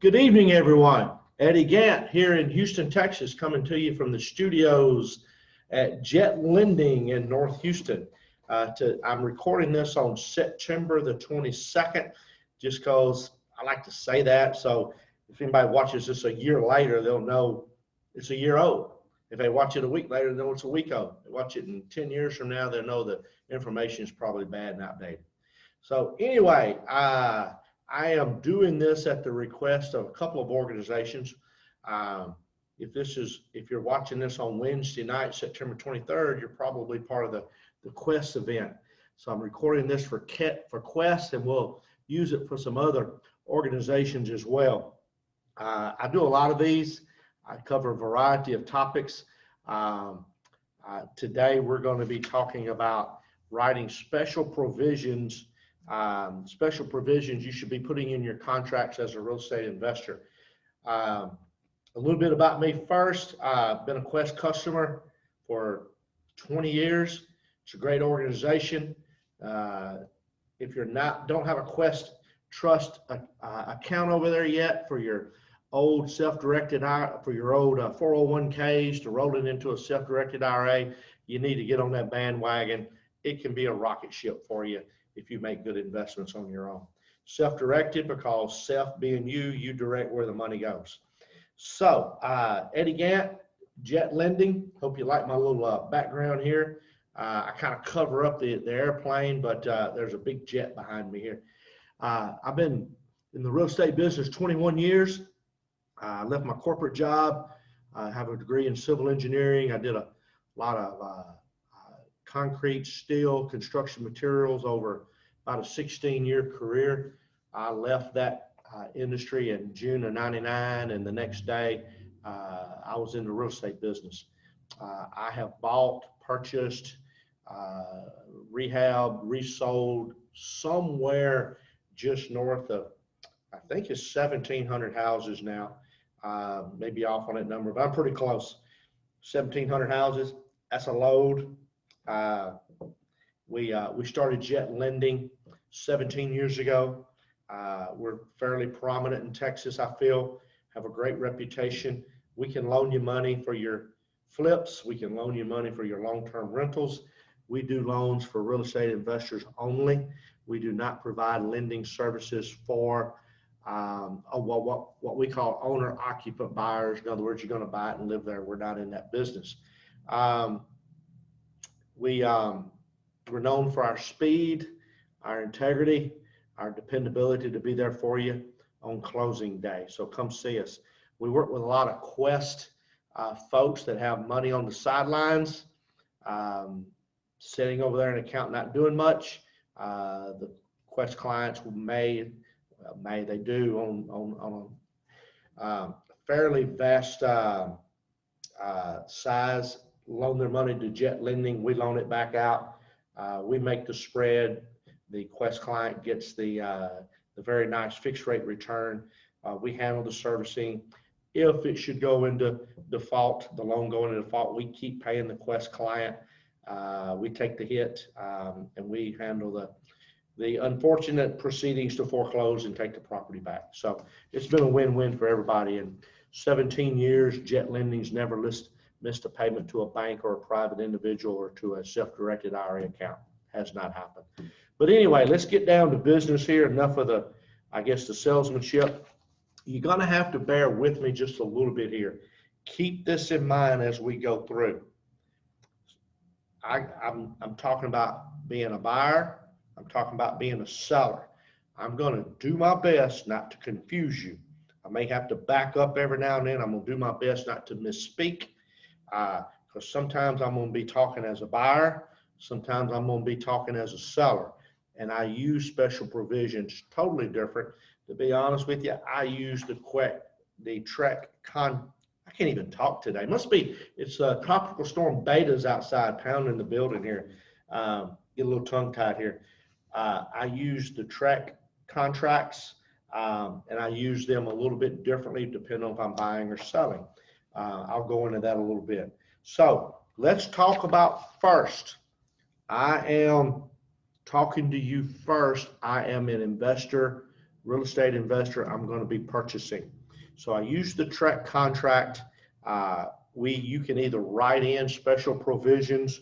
Good evening, everyone. Eddie Gant here in Houston, Texas, coming to you from the studios at Jet Lending in North Houston. I'm recording this on September the 22nd, just because I like to say that. So if anybody watches this a year later, they'll know it's a year old. If they watch it a week later, they'll know it's a week old. If they watch it in 10 years from now, they'll know the information is probably bad and outdated. So anyway, I am doing this at the request of a couple of organizations. If you're watching this on Wednesday night, September 23rd, you're probably part of the Quest event. So I'm recording this for Quest, and we'll use it for some other organizations as well. I do a lot of these. I cover a variety of topics. Today we're going to be talking about writing special provisions you should be putting in your contracts as a real estate investor. A little bit about me first. I've been a Quest customer for 20 years. It's a great organization. If you're don't have a Quest Trust account over there yet for your old self-directed for your old 401ks to roll it into a self-directed IRA, you need to get on that bandwagon. It can be a rocket ship for you if you make good investments on your own. Self-directed, because self being you direct where the money goes. So Eddie Gant, Jet Lending. Hope you like my little background here. I kind of cover up the airplane, but there's a big jet behind me here. I've been in the real estate business 21 years. I left my corporate job. I have a degree in civil engineering. I did a lot of concrete, steel, construction materials over about a 16-year career. I left that industry in June of '99, and the next day I was in the real estate business. I have bought, purchased, rehab, resold somewhere just north of, I think it's 1,700 houses now. Maybe off on that number, but I'm pretty close. 1,700 houses, that's a load. We started Jet Lending 17 years ago. We're fairly prominent in Texas, I feel, have a great reputation. We can loan you money for your flips. We can loan you money for your long-term rentals. We do loans for real estate investors only. We do not provide lending services for what we call owner-occupant buyers. In other words, you're going to buy it and live there. We're not in that business. We're known for our speed, our integrity, our dependability to be there for you on closing day. So come see us. We work with a lot of Quest folks that have money on the sidelines, sitting over there in an account not doing much. The Quest clients they do on a fairly vast size, loan their money to Jet Lending. We loan it back out. We make the spread. The Quest client gets the very nice fixed rate return. We handle the servicing. If it should go into default, the loan going into default, we keep paying the Quest client. We take the hit, and we handle the unfortunate proceedings to foreclose and take the property back. So it's been a win-win for everybody. In 17 years, Jet Lending's never missed a payment to a bank or a private individual or to a self-directed IRA account. Has not happened. But anyway, let's get down to business here. Enough of the salesmanship. You're going to have to bear with me just a little bit here. Keep this in mind as we go through. I'm talking about being a buyer. I'm talking about being a seller. I'm going to do my best not to confuse you. I may have to back up every now and then. I'm going to do my best not to misspeak, because sometimes I'm going to be talking as a buyer. Sometimes I'm going to be talking as a seller. And I use special provisions totally different. To be honest with you, I use I can't even talk today. It's Tropical Storm Beta's outside pounding the building here. Get a little tongue tied here. I use the TREC contracts, and I use them a little bit differently depending on if I'm buying or selling. I'll go into that a little bit. So let's talk about first. I am talking to you first. I am an investor real estate investor I'm going to be purchasing. So I use the TREC contract. You can either write in special provisions.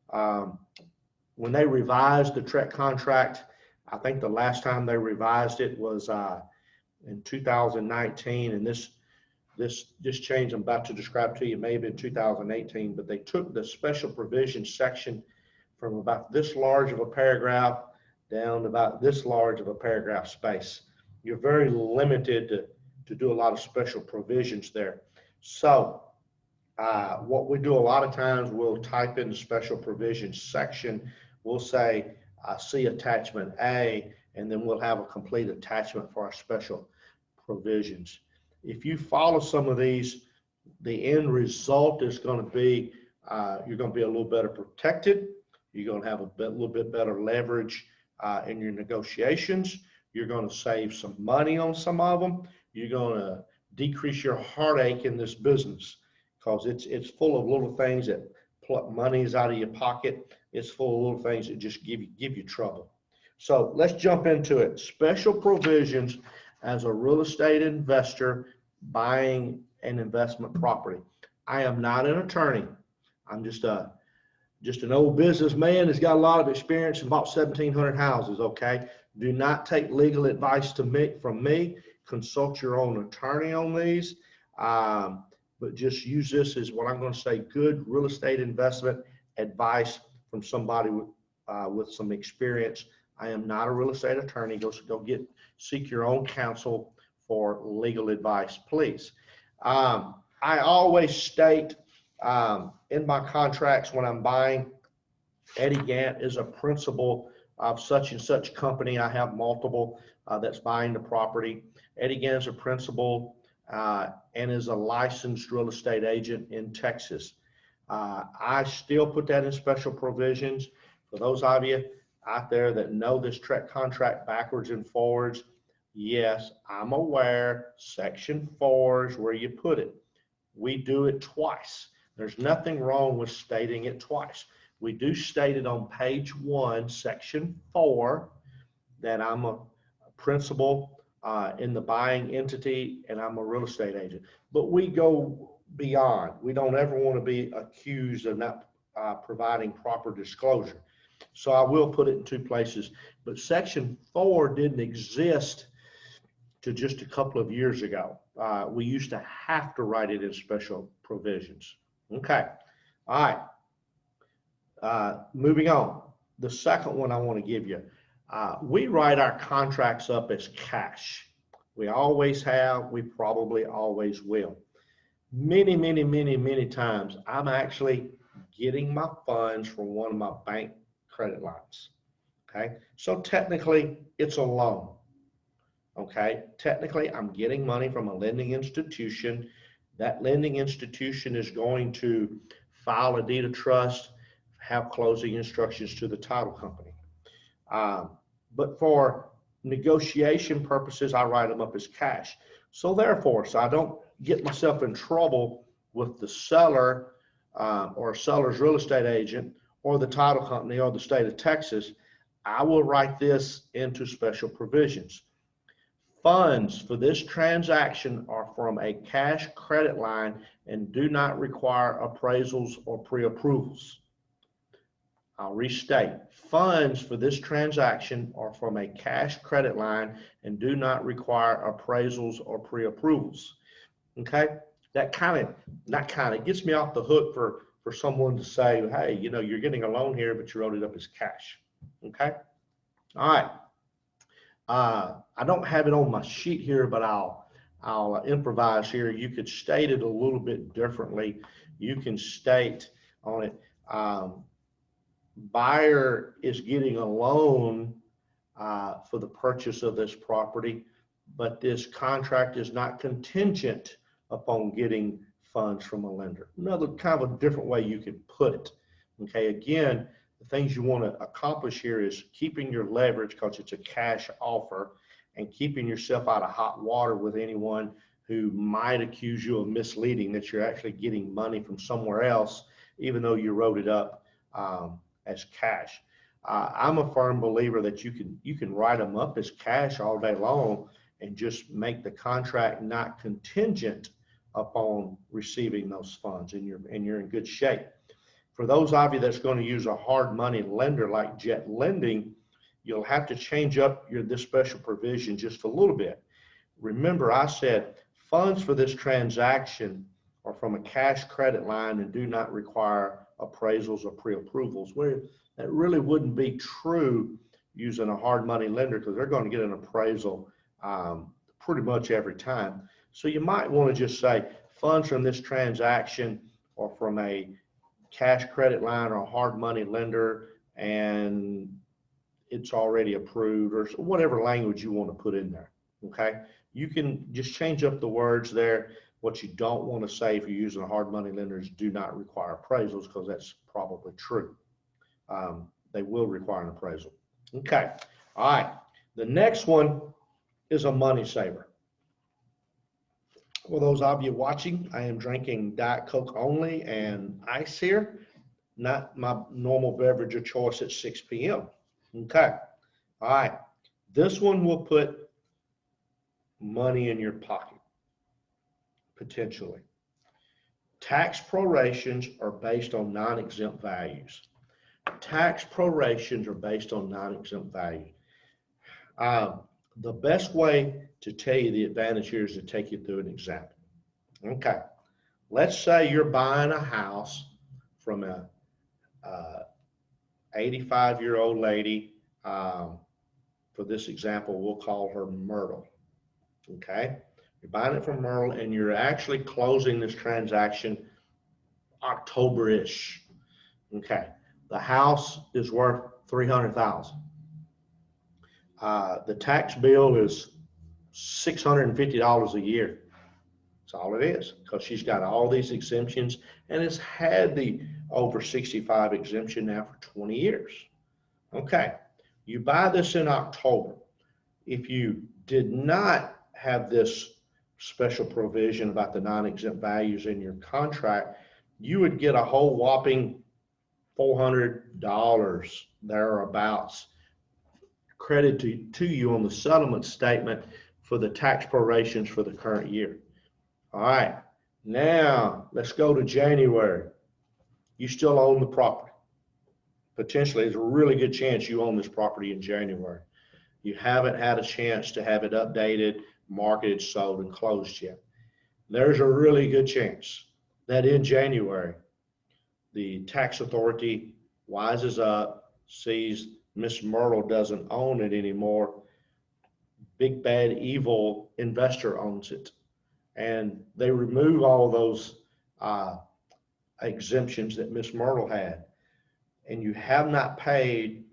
When they revised the TREC contract, I think the last time they revised it was in 2019, and this change I'm about to describe to you may have been 2018, but they took the special provisions section from about this large of a paragraph down to about this large of a paragraph space. You're very limited to do a lot of special provisions there. So what we do a lot of times, we'll type in the special provisions section. We'll say, see attachment A, and then we'll have a complete attachment for our special provisions. If you follow some of these, the end result is going to be, you're going to be a little better protected. You're going to have a little bit better leverage in your negotiations. You're going to save some money on some of them. You're going to decrease your heartache in this business, because it's full of little things that pluck monies out of your pocket. It's full of little things that just give you trouble. So let's jump into it. Special provisions as a real estate investor buying an investment property. I am not an attorney. I'm just an old businessman that's got a lot of experience and bought 1,700 houses, okay? Do not take legal advice from me. Consult your own attorney on these. But just use this as what I'm going to say, good real estate investment advice from somebody with some experience. I am not a real estate attorney. Seek your own counsel for legal advice, please. I always state in my contracts when I'm buying, Eddie Gant is a principal of such and such company. I have multiple that's buying the property. Eddie Gant is a principal and is a licensed real estate agent in Texas. I still put that in special provisions. For those of you out there that know this TREC contract backwards and forwards, yes, I'm aware Section 4 is where you put it. We do it twice. There's nothing wrong with stating it twice. We do state it on page 1, Section 4, that I'm a principal in the buying entity and I'm a real estate agent. But we go beyond. We don't ever want to be accused of not providing proper disclosure. So I will put it in 2 places. But Section 4 didn't exist to just a couple of years ago. We used to have to write it in special provisions. Okay. All right. Moving on. The second one I want to give you. We write our contracts up as cash. We always have. We probably always will. Many times, I'm actually getting my funds from one of my bank credit lines. Okay. So technically, it's a loan. Okay. Technically, I'm getting money from a lending institution. That lending institution is going to file a deed of trust, have closing instructions to the title company. But for negotiation purposes, I write them up as cash. So therefore, I don't get myself in trouble with the seller or seller's real estate agent or the title company or the state of Texas, I will write this into special provisions. Funds for this transaction are from a cash credit line and do not require appraisals or pre-approvals. I'll restate. Funds for this transaction are from a cash credit line and do not require appraisals or pre-approvals. Okay? That gets me off the hook for someone to say, hey, you're getting a loan here, but you wrote it up as cash. Okay? All right. I don't have it on my sheet here, but I'll improvise here. You could state it a little bit differently. You can state on it, buyer is getting a loan for the purchase of this property, but this contract is not contingent upon getting funds from a lender. Another kind of a different way you could put it. Okay, again, the things you want to accomplish here is keeping your leverage, because it's a cash offer, and keeping yourself out of hot water with anyone who might accuse you of misleading, that you're actually getting money from somewhere else, even though you wrote it up as cash. I'm a firm believer that you can write them up as cash all day long and just make the contract not contingent upon receiving those funds, and you're in good shape. For those of you that's going to use a hard money lender like Jet Lending, you'll have to change up this special provision just a little bit. Remember, I said funds for this transaction are from a cash credit line and do not require appraisals or pre-approvals, where that really wouldn't be true using a hard money lender, because they're going to get an appraisal pretty much every time. So you might want to just say funds from this transaction or from a cash credit line or a hard money lender, and it's already approved, or whatever language you want to put in there. Okay, you can just change up the words there. What you don't want to say if you're using a hard money lender is do not require appraisals, because that's probably true. They will require an appraisal. Okay, all right. The next one is a money saver. For those of you watching, I am drinking Diet Coke only and ice here, not my normal beverage of choice at 6 p.m. Okay, all right. This one will put money in your pocket, potentially. Tax prorations are based on non-exempt values. Tax prorations are based on non-exempt value. The best way to tell you the advantage here is to take you through an example. Okay, let's say you're buying a house from a 85-year-old lady. For this example, we'll call her Myrtle. Okay, you're buying it from Myrtle, and you're actually closing this transaction October-ish. Okay, the house is worth $300,000. The tax bill is $650 a year. That's all it is, because she's got all these exemptions, and it's had the over 65 exemption now for 20 years. Okay, you buy this in October. If you did not have this special provision about the non-exempt values in your contract, you would get a whole whopping $400 thereabouts credited to you on the settlement statement for the tax prorations for the current year. All right, now let's go to January. You still own the property. Potentially, there's a really good chance you own this property in January. You haven't had a chance to have it updated, marketed, sold, and closed yet. There's a really good chance that in January, the tax authority wises up, sees Miss Myrtle doesn't own it anymore. Big bad evil investor owns it, and they remove all of those exemptions that Miss Myrtle had, and you have not paid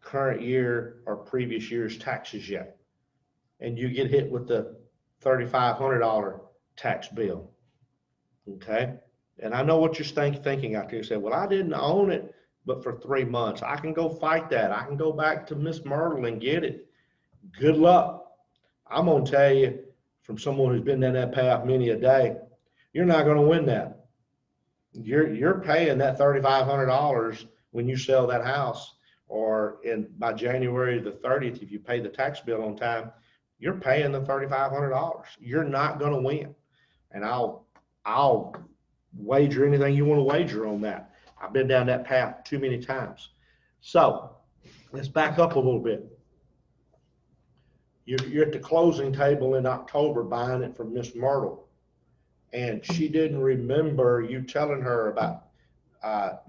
current year or previous year's taxes yet, and you get hit with the $3,500 tax bill. Okay, and I know what you're thinking out there. You say, well, I didn't own it but for 3 months. I can go fight that. I can go back to Miss Myrtle and get it. Good luck. I'm going to tell you, from someone who's been down that path many a day, you're not going to win that. You're paying that $3,500 when you sell that house, or by January the 30th, if you pay the tax bill on time, you're paying the $3,500. You're not going to win. And I'll wager anything you want to wager on that. I've been down that path too many times. So let's back up a little bit. You're at the closing table in October buying it from Miss Myrtle, and she didn't remember you telling her about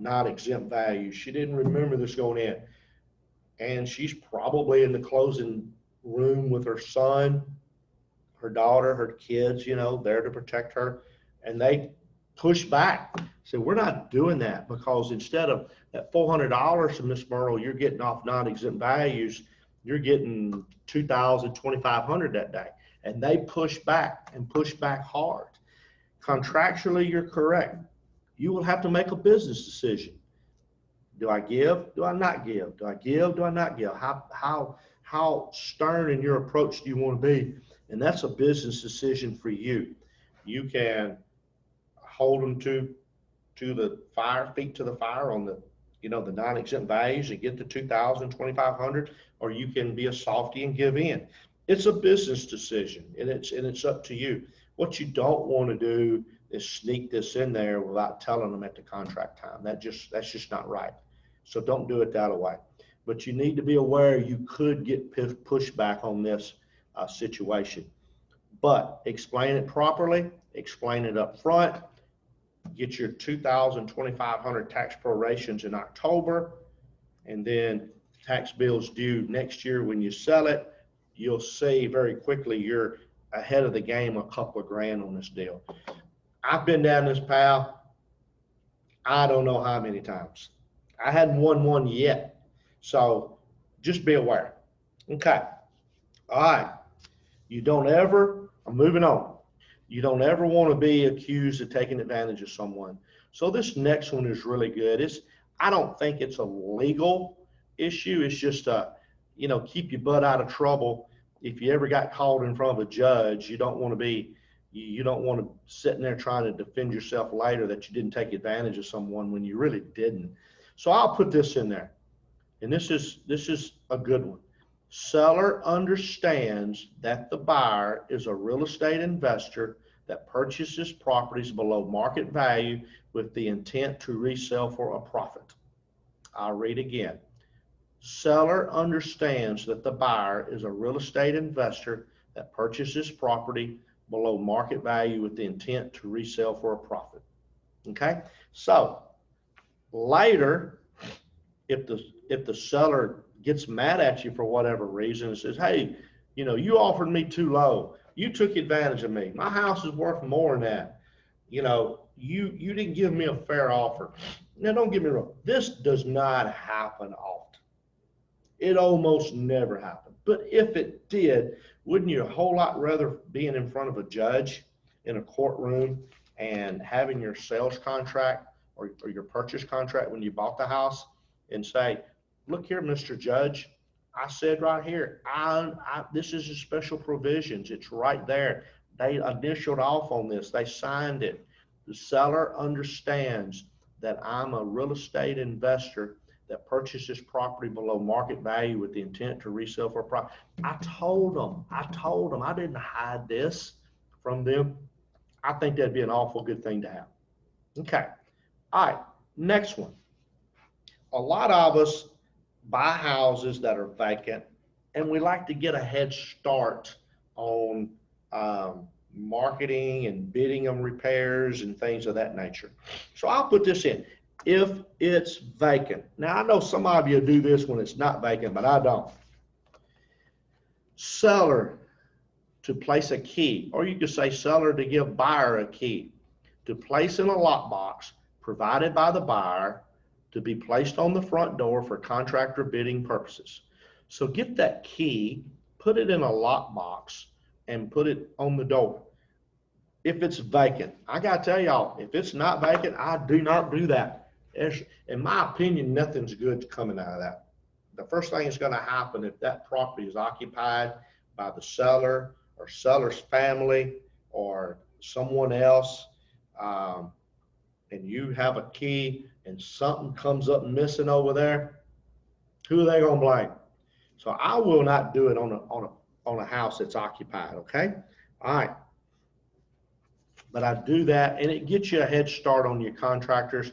non-exempt values. She didn't remember this going in, and she's probably in the closing room with her son, her daughter, her kids, there to protect her, and they push back. So we're not doing that, because instead of that $400 from Miss Myrtle, you're getting off non-exempt values, you're getting $2,000, $2,500 that day. And they push back and push back hard. Contractually, you're correct. You will have to make a business decision. Do I give? Do I not give? Do I give? Do I not give? How stern in your approach do you want to be? And that's a business decision for you. You can hold them to the fire, feet to the fire on the the non-exempt values and get the 2,000, 2,500, or you can be a softy and give in. It's a business decision, and it's up to you. What you don't want to do is sneak this in there without telling them at the contract time. That's just not right. So don't do it that way. But you need to be aware you could get pushback on this situation. But explain it properly, explain it up front, get your 2,000, 2,500 tax prorations in October, and then tax bills due next year when you sell it. You'll see very quickly you're ahead of the game a couple of grand on this deal. I've been down this path, I don't know how many times. I hadn't won one yet. So just be aware. Okay. All right. I'm moving on. You don't ever want to be accused of taking advantage of someone. So this next one is really good. I don't think it's a legal issue. It's just keep your butt out of trouble. If you ever got called in front of a judge, you don't want to sit in there trying to defend yourself later that you didn't take advantage of someone when you really didn't. So I'll put this in there. And this is a good one. Seller understands that the buyer is a real estate investor that purchases properties below market value with the intent to resell for a profit. I'll read again. Seller understands that the buyer is a real estate investor that purchases property below market value with the intent to resell for a profit. Okay? So later, if the seller gets mad at you for whatever reason and says, hey, you offered me too low. You took advantage of me. My house is worth more than that. You didn't give me a fair offer. Now, don't get me wrong. This does not happen often. It almost never happens. But if it did, wouldn't you a whole lot rather being in front of a judge in a courtroom and having your sales contract or your purchase contract when you bought the house and say, look here, Mr. Judge, I said right here, this is a special provisions. It's right there. They initialed off on this. They signed it. The seller understands that I'm a real estate investor that purchases property below market value with the intent to resell for a profit. I told them, I didn't hide this from them. I think that'd be an awful good thing to have. Okay. All right. Next one. A lot of us buy houses that are vacant, and we like to get a head start on marketing and bidding on repairs and things of that nature. So I'll put this in. If it's vacant. Now, I know some of you do this when it's not vacant, but I don't. Seller to place a key, or you could say seller to give buyer a key to place in a lockbox provided by the buyer to be placed on the front door for contractor bidding purposes. So get that key, put it in a lockbox, and put it on the door. If it's vacant, I gotta tell y'all, if it's not vacant, I do not do that. In my opinion, nothing's good coming out of that. The first thing that's gonna happen if that property is occupied by the seller or seller's family or someone else, and you have a key and something comes up missing over there, who are they gonna blame? So I will not do it on a house that's occupied, okay? All right. But I do that, and it gets you a head start on your contractors,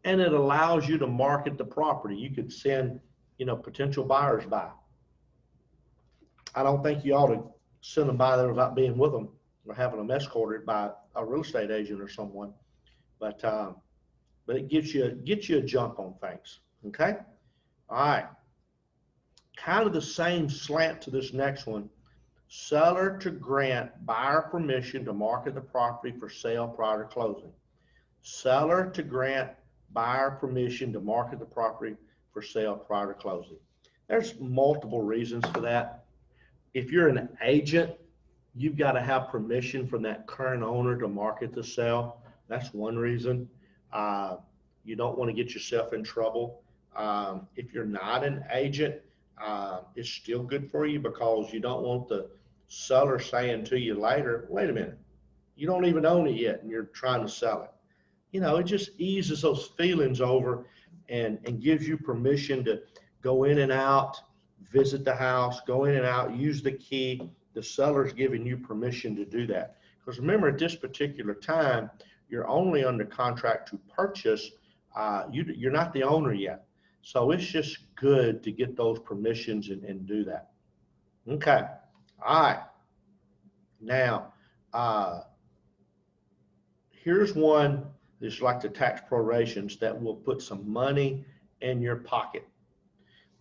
and it allows you to market the property. You could send, potential buyers by. I don't think you ought to send them by there without being with them or having them escorted by a real estate agent or someone. But it gets you a jump on things. Okay. All right. Kind of the same slant to this next one. Seller to grant buyer permission to market the property for sale prior to closing. Seller to grant buyer permission to market the property for sale prior to closing. There's multiple reasons for that. If you're an agent, you've got to have permission from that current owner to market the sale. That's one reason. You don't want to get yourself in trouble. If you're not an agent, it's still good for you because you don't want the seller saying to you later, wait a minute, you don't even own it yet and you're trying to sell it. It just eases those feelings over, and gives you permission to go in and out, visit the house, go in and out, use the key. The seller's giving you permission to do that. Because remember, at this particular time, you're only under contract to purchase. You're not the owner yet. So it's just good to get those permissions and do that. Okay. All right. Now, here's one that's like the tax prorations that will put some money in your pocket.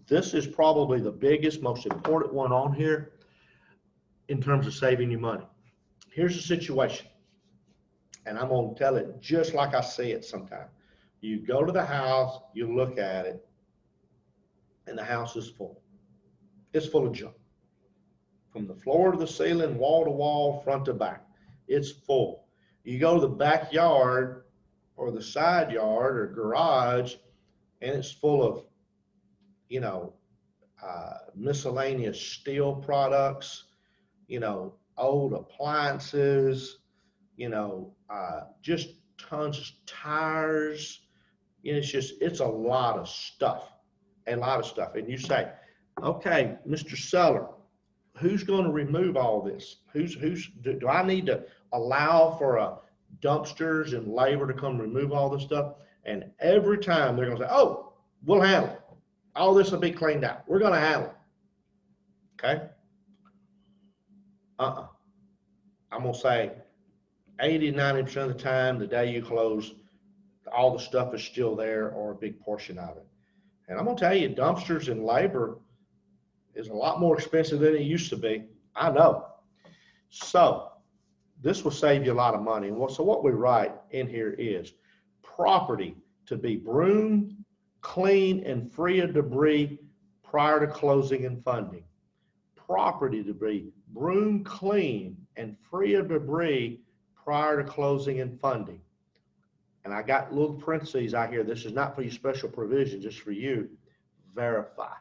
This is probably the biggest, most important one on here in terms of saving you money. Here's the situation, and I'm going to tell it just like I say it sometimes. You go to the house, you look at it, and the house is full. It's full of junk. From the floor to the ceiling, wall to wall, front to back. It's full. You go to the backyard or the side yard or garage, and it's full of, you know, miscellaneous steel products, you know, old appliances, you know, just tons of tires. You know, it's a lot of stuff, And you say, okay, Mr. Seller, who's going to remove all this? Do I need to allow for dumpsters and labor to come remove all this stuff? And every time they're going to say, oh, we'll handle it. All this will be cleaned out. We're going to handle it. Okay? I'm going to say 80, 90% of the time, the day you close, all the stuff is still there or a big portion of it. And I'm going to tell you, dumpsters and labor is a lot more expensive than it used to be. I know. So this will save you a lot of money. And so what we write in here is property to be broomed, clean, and free of debris prior to closing and funding. Property to be broomed, clean, and free of debris prior to closing and funding. And I got little parentheses out here. This is not for your special provision, just for you. Verify.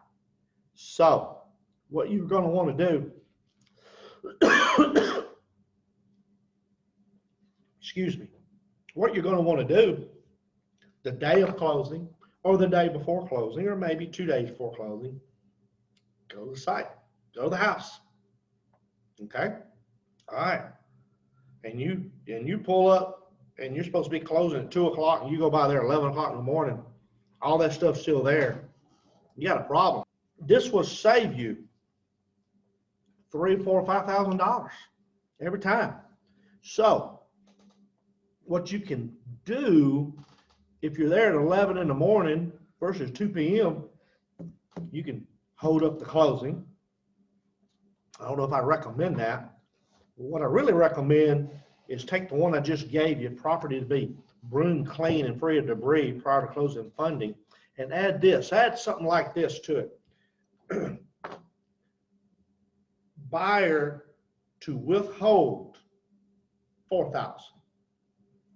So what you're going to want to do, excuse me, what you're going to want to do the day of closing or the day before closing, or maybe 2 days before closing, go to the site, go to the house. Okay. All right. And you pull up, and you're supposed to be closing at 2 o'clock, and you go by there at 11 o'clock in the morning, all that stuff's still there. You got a problem. This will save you $3,000, $4,000, $5,000 every time. So what you can do, if you're there at 11 in the morning versus 2 p.m., you can hold up the closing. I don't know if I recommend that. What I really recommend is take the one I just gave you, property to be broomed, clean, and free of debris prior to closing funding, and add this. Add something like this to it. Buyer to withhold $4,000,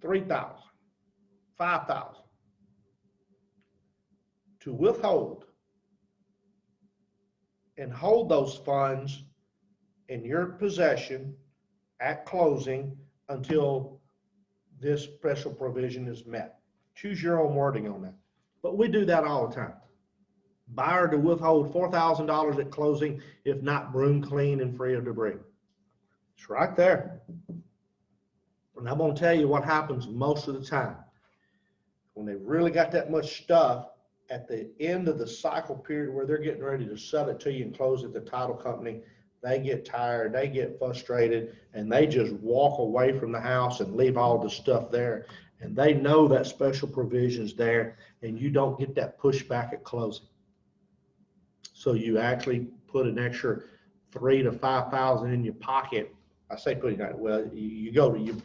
$3,000, $5,000. To withhold and hold those funds in your possession at closing until this special provision is met. Choose your own wording on that. But we do that all the time. Buyer to withhold $4,000 at closing if not broomed, clean, and free of debris. It's right there. And I'm going to tell you what happens most of the time. When they really got that much stuff at the end of the cycle period where they're getting ready to sell it to you and close at the title company, they get tired, they get frustrated, and they just walk away from the house and leave all the stuff there. And they know that special provision's there, and you don't get that pushback at closing. So you actually put an extra $3,000 to $5,000 in your pocket. I say put it, well, you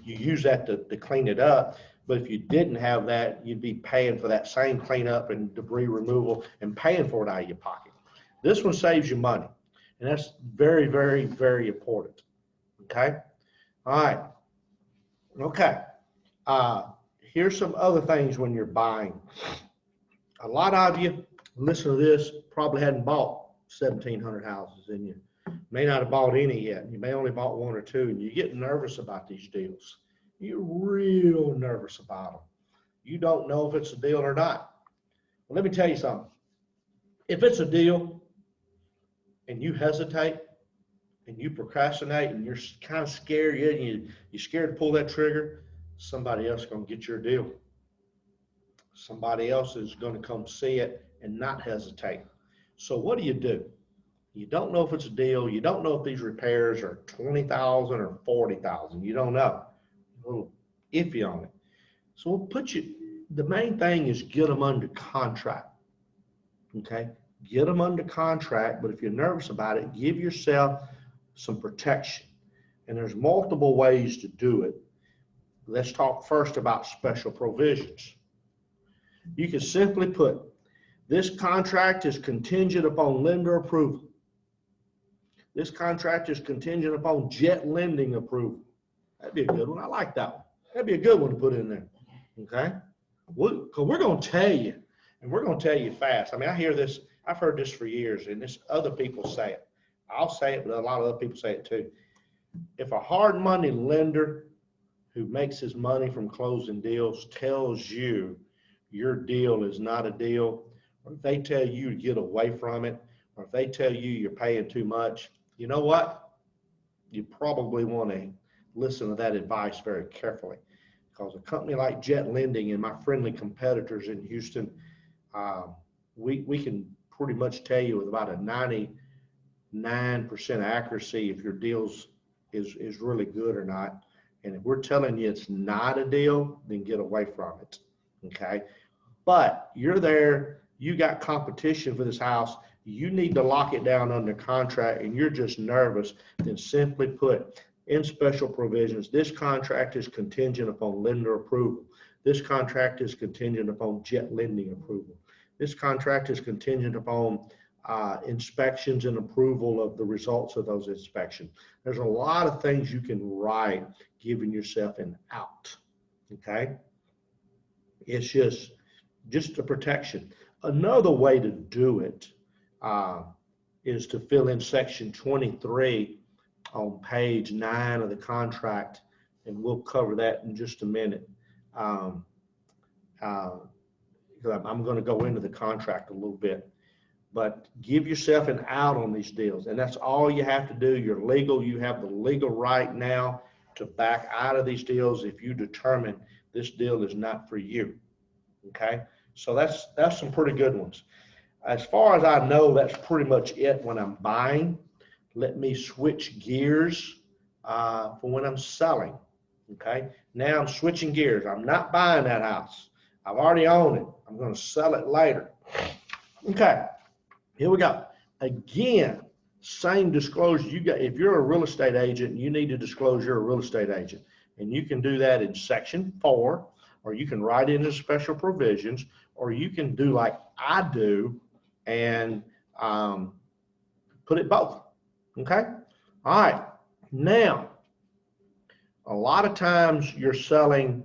use that to clean it up. But if you didn't have that, you'd be paying for that same cleanup and debris removal and paying for it out of your pocket. This one saves you money. And that's very, very, very important. Okay. All right. Okay. Here's some other things when you're buying. A lot of you listen to this probably hadn't bought 1,700 houses, and you may not have bought any yet. You may only bought 1 or 2, and you get nervous about these deals. You're real nervous about them. You don't know if it's a deal or not. Well, let me tell you something. If it's a deal and you hesitate and you procrastinate and you're kind of scared, you're scared to pull that trigger, somebody else is going to get your deal. Somebody else is going to come see it and not hesitate. So what do? You don't know if it's a deal. You don't know if these repairs are 20,000 or 40,000. You don't know. A little iffy on it. So we'll the main thing is get them under contract. Okay? Get them under contract, but if you're nervous about it, give yourself some protection. And there's multiple ways to do it. Let's talk first about special provisions. You can simply put, this contract is contingent upon lender approval. This contract is contingent upon jet lending approval. That'd be a good one. I like that one. That'd be a good one to put in there. Okay? Because we're going to tell you, and we're going to tell you fast. I mean, I hear this, I've heard this for years, and this other people say it. I'll say it, but a lot of other people say it too. If a hard money lender who makes his money from closing deals tells you your deal is not a deal, or if they tell you to get away from it, or if they tell you you're paying too much, you know what? You probably want to listen to that advice very carefully, because a company like Jet Lending and my friendly competitors in Houston, we can pretty much tell you with about a 99% accuracy if your deals is really good or not. And if we're telling you it's not a deal, then get away from it. Okay? But you're there, you got competition for this house, you need to lock it down under contract, and you're just nervous, then simply put in special provisions, this contract is contingent upon lender approval. This contract is contingent upon jet lending approval. This contract is contingent upon inspections and approval of the results of those inspections. There's a lot of things you can write giving yourself an out. Okay? It's just a protection. Another way to do it is to fill in section 23 on page 9 of the contract, and we'll cover that in just a minute. I'm going to go into the contract a little bit, but give yourself an out on these deals, and that's all you have to do. You're legal. You have the legal right now to back out of these deals if you determine this deal is not for you. Okay, so that's some pretty good ones. As far as I know, that's pretty much it when I'm buying. Let me switch gears for when I'm selling. Okay, now I'm switching gears. I'm not buying that house. I've already owned it. I'm going to sell it later. Okay, here we go. Again, same disclosure. If you're a real estate agent, you need to disclose you're a real estate agent. And you can do that in section 4, or you can write it in special provisions, or you can do like I do and put it both. Okay? All right. Now, a lot of times you're selling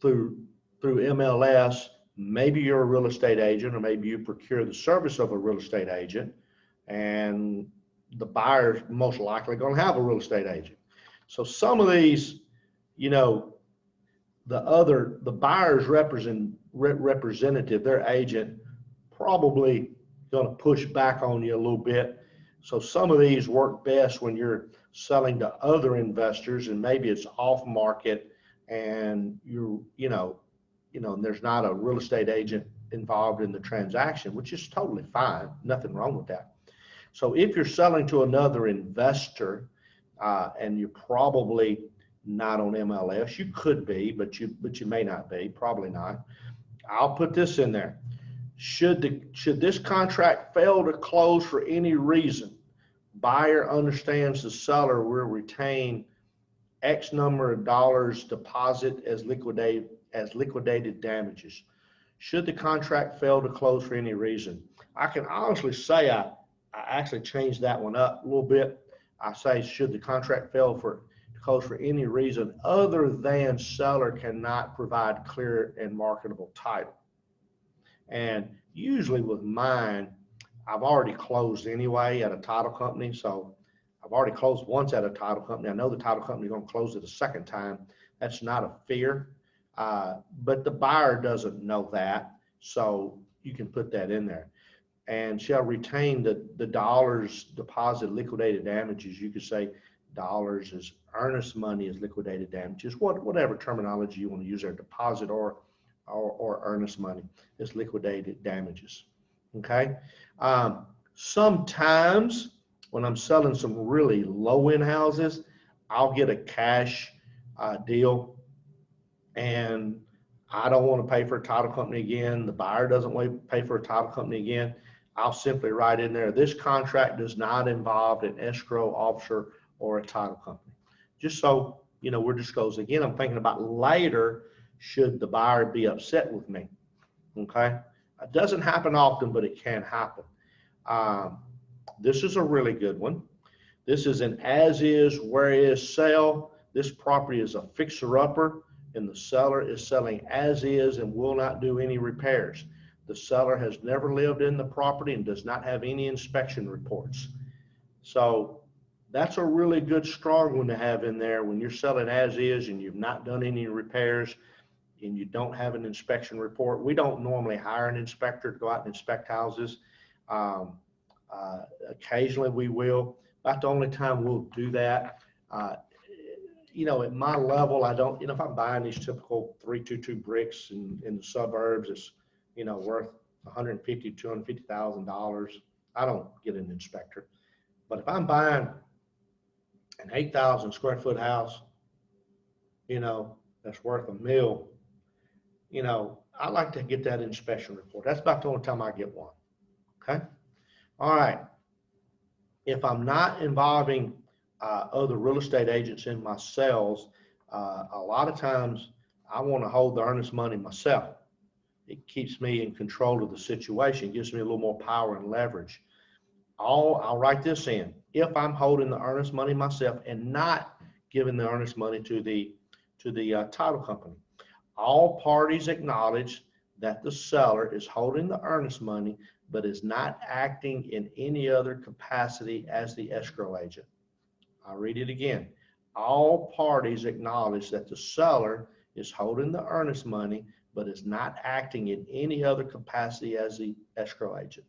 through MLS. Maybe you're a real estate agent, or maybe you procure the service of a real estate agent, and the buyer's most likely going to have a real estate agent. So some of these, you know, the buyer's representative, their agent, probably going to push back on you a little bit. So some of these work best when you're selling to other investors, and maybe it's off market, and there's not a real estate agent involved in the transaction, which is totally fine. Nothing wrong with that. So if you're selling to another investor, and you're probably not on MLS, you could be, but you may not be, probably not. I'll put this in there. Should this contract fail to close for any reason, buyer understands the seller will retain X number of dollars deposit as liquidated damages. Should the contract fail to close for any reason? I can honestly say I actually changed that one up a little bit. I say, should the contract fail to close for any reason other than seller cannot provide clear and marketable title. And usually with mine, I've already closed anyway at a title company. So I've already closed once at a title company. I know the title company is going to close it a second time. That's not a fear. But the buyer doesn't know that. So you can put that in there. And shall retain the dollars deposit liquidated damages. You could say dollars is earnest money is liquidated damages, whatever terminology you want to use there, deposit or earnest money is liquidated damages. Okay. Sometimes when I'm selling some really low end houses, I'll get a cash deal, and I don't want to pay for a title company again. The buyer doesn't want to pay for a title company again. I'll simply write in there, this contract does not involve an escrow officer or a title company. Just so, you know, we're disclosed. Again, I'm thinking about later, should the buyer be upset with me, okay? It doesn't happen often, but it can happen. This is a really good one. This is an as-is, where-is sale. This property is a fixer-upper, and the seller is selling as-is and will not do any repairs. The seller has never lived in the property and does not have any inspection reports. So that's a really good, strong one to have in there when you're selling as-is and you've not done any repairs and you don't have an inspection report. We don't normally hire an inspector to go out and inspect houses. Occasionally we will. About the only time we'll do that. You know, at my level, I don't, you know, if I'm buying these typical 322 bricks in the suburbs, it's, you know, worth $150,000, $250,000. I don't get an inspector. But if I'm buying an 8,000 square foot house, you know, that's worth $1 million, you know, I like to get that inspection report. That's about the only time I get one. Okay. All right. If I'm not involving other real estate agents in my sales, a lot of times I want to hold the earnest money myself. It keeps me in control of the situation, gives me a little more power and leverage. I'll write this in. If I'm holding the earnest money myself and not giving the earnest money to the title company, all parties acknowledge that the seller is holding the earnest money but is not acting in any other capacity as the escrow agent. I'll read it again. All parties acknowledge that the seller is holding the earnest money but is not acting in any other capacity as the escrow agent.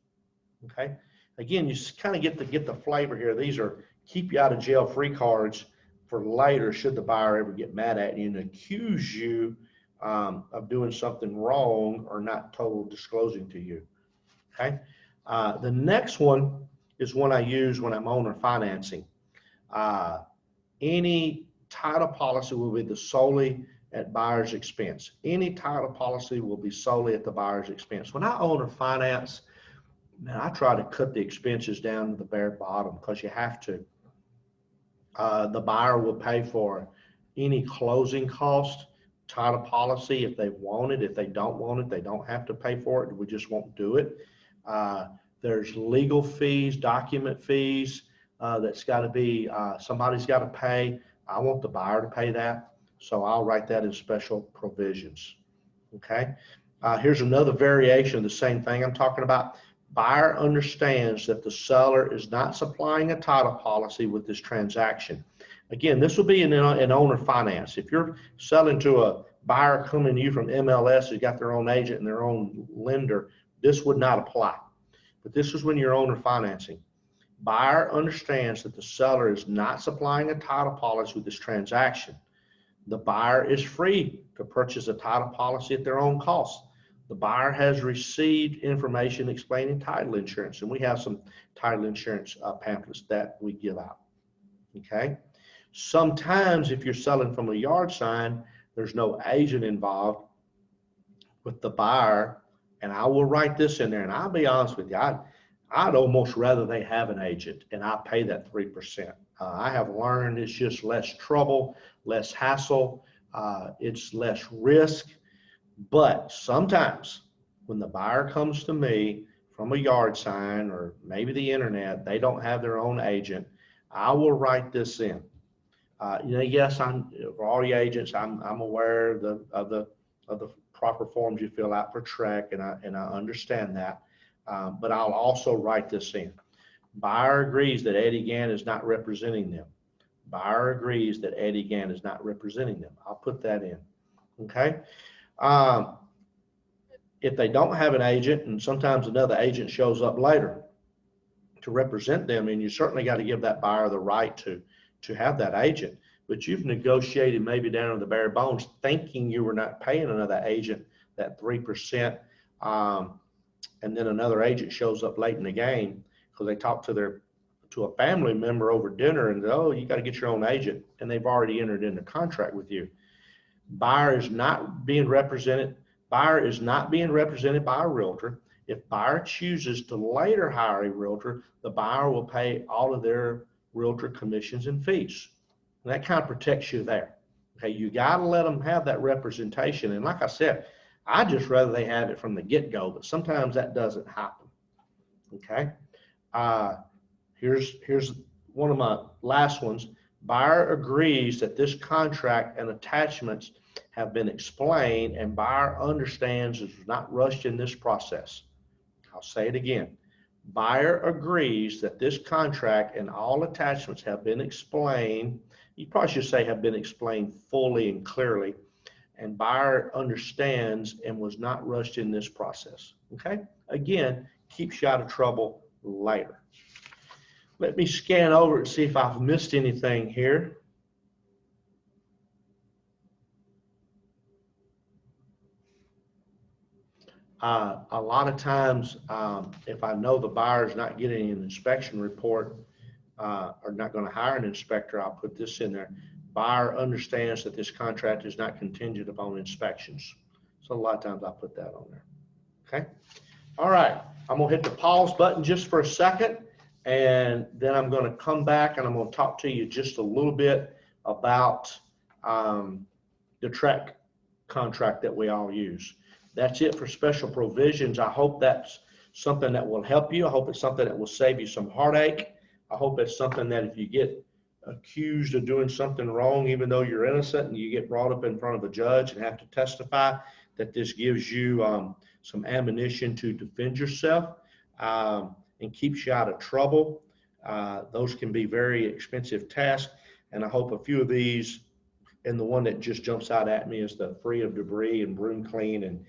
Okay. Again, you kind of get the flavor here. These are keep you out of jail free cards for later should the buyer ever get mad at you and accuse you of doing something wrong or not total disclosing to you. Okay. The next one is one I use when I'm owner financing. Any title policy will be solely at buyer's expense. Any title policy will be solely at the buyer's expense. When I owner finance, man, I try to cut the expenses down to the bare bottom because you have to. The buyer will pay for any closing cost, title policy if they want it. If they don't want it, they don't have to pay for it. We just won't do it. There's legal fees, document fees that's got to be, somebody's got to pay. I want the buyer to pay that. So I'll write that in special provisions. Okay. Here's another variation of the same thing I'm talking about. Buyer understands that the seller is not supplying a title policy with this transaction. Again, this will be in owner finance. If you're selling to a buyer coming to you from MLS who's got their own agent and their own lender, this would not apply. But this is when you're owner financing. Buyer understands that the seller is not supplying a title policy with this transaction. The buyer is free to purchase a title policy at their own cost. The buyer has received information explaining title insurance, and we have some title insurance pamphlets that we give out. Okay. Sometimes if you're selling from a yard sign, there's no agent involved with the buyer, and I will write this in there, and I'll be honest with you, I'd almost rather they have an agent and I pay that 3%. I have learned it's just less trouble, less hassle, it's less risk. But sometimes when the buyer comes to me from a yard sign or maybe the internet, they don't have their own agent, I will write this in. You know, yes, for all the agents, I'm aware of the proper forms you fill out for TREC, and I understand that. But I'll also write this in. Buyer agrees that Eddie Gann is not representing them. Buyer agrees that Eddie Gann is not representing them. I'll put that in. Okay. if they don't have an agent, and sometimes another agent shows up later to represent them, and you certainly got to give that buyer the right to have that agent. But you've negotiated maybe down to the bare bones, thinking you were not paying another agent that 3%, and then another agent shows up late in the game because they talked to a family member over dinner and, oh, you got to get your own agent, and they've already entered into contract with you. Buyer is not being represented by a realtor. If buyer chooses to later hire a realtor, the buyer will pay all of their realtor commissions and fees. And that kind of protects you there. Okay, you got to let them have that representation. And like I said, I just rather they have it from the get-go, but sometimes that doesn't happen. Okay, here's one of my last ones. Buyer agrees that this contract and attachments have been explained, and buyer understands is not rushed in this process. I'll say it again. Buyer agrees that this contract and all attachments have been explained. You probably should say have been explained fully and clearly, and buyer understands and was not rushed in this process. Okay, again, keeps you out of trouble later. Let me scan over and see if I've missed anything here. A lot of times, if I know the buyer's not getting an inspection report or not going to hire an inspector, I'll put this in there. Buyer understands that this contract is not contingent upon inspections. So a lot of times I put that on there. Okay. All right. I'm going to hit the pause button just for a second, and then I'm going to come back and I'm going to talk to you just a little bit about the TREC contract that we all use. That's it for special provisions. I hope that's something that will help you. I hope it's something that will save you some heartache. I hope it's something that if you get accused of doing something wrong, even though you're innocent, and you get brought up in front of a judge and have to testify, that this gives you some ammunition to defend yourself and keeps you out of trouble. Those can be very expensive tasks, and I hope a few of these, and the one that just jumps out at me is the free of debris and broom clean, and